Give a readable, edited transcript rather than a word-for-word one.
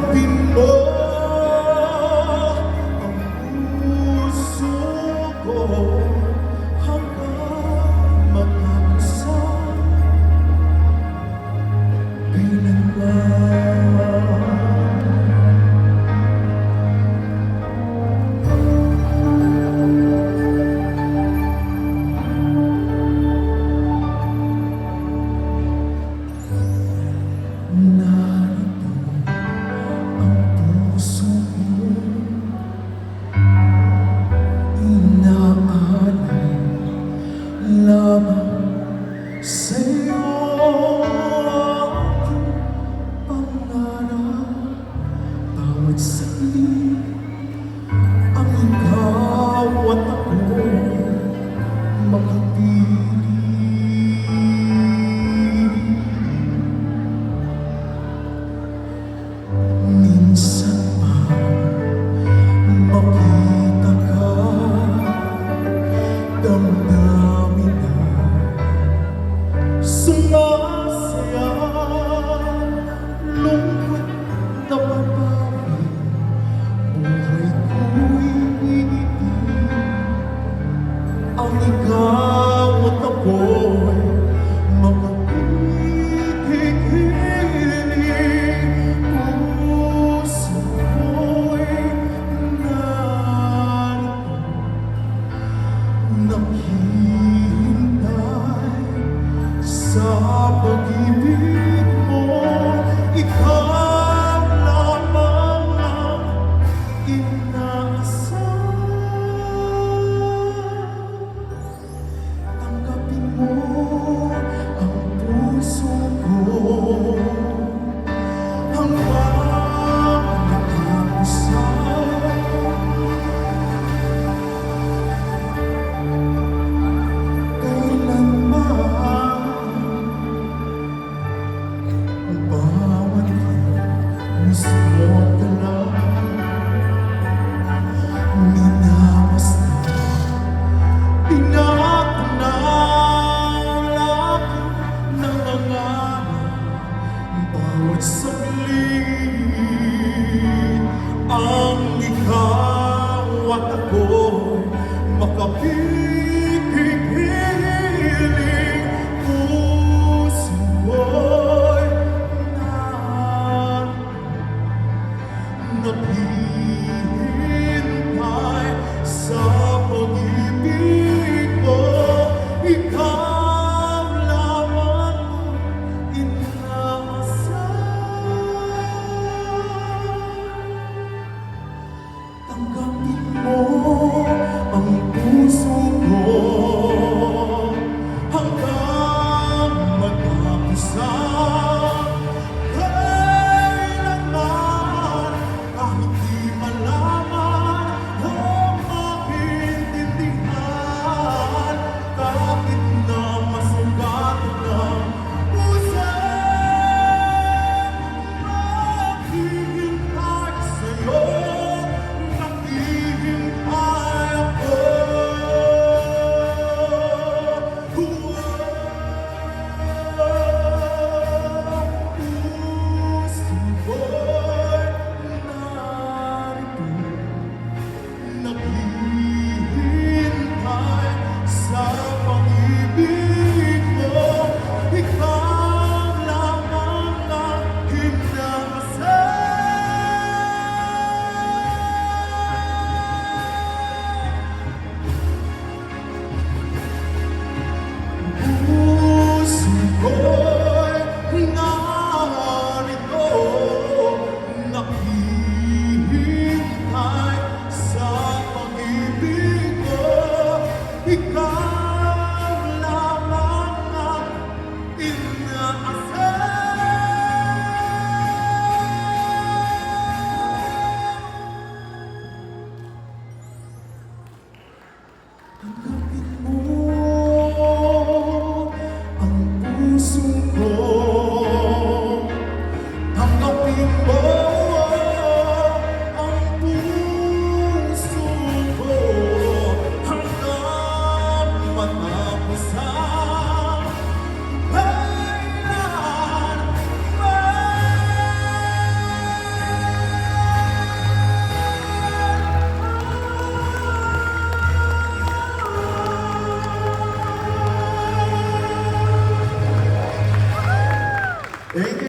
Tanggapin mo ang puso ko hanggang magkamusan kailanman. Lamang sa'yo aking pangarap, bawat saglit ang ikaw at ako makapiling. Minsan pa makita ka, damdamin na sumasaya, lungkot na babawi, buhay ko'y iibig. Ang ikaw at ako'y makapikiling, puso ko'y narito, naghihintay sa pag-ibig mo. Ikaw lamang ang inaasahan. Tanggapin mo ang puso ko hanggang magkamusan kailanman. Bawat mismo ka lang minamastay, pinapanalak ng mangarap, bawat saglit ang ikaw at ako'y makapikiling. Puso ko'y naghihintay sa pag-ibig mo. Ikaw lamang ang inaasahan. Tanggapin mo ang puso ko hanggang magkamusan kailanman. Kahit di malaman o maintindihan, kahit na masugatan ng puso, naghihintay sa'yo, naghihintay ako. Puso ko'y narito, naghihintay sa pag-ibig mo. Ikaw lamang ang inaasahan. Puso ko'y narito, naghihintay sa pag-ibig mo. Ikaw lamang ang inaasahan. Tanggapin mo ang puso ko, tanggapin mo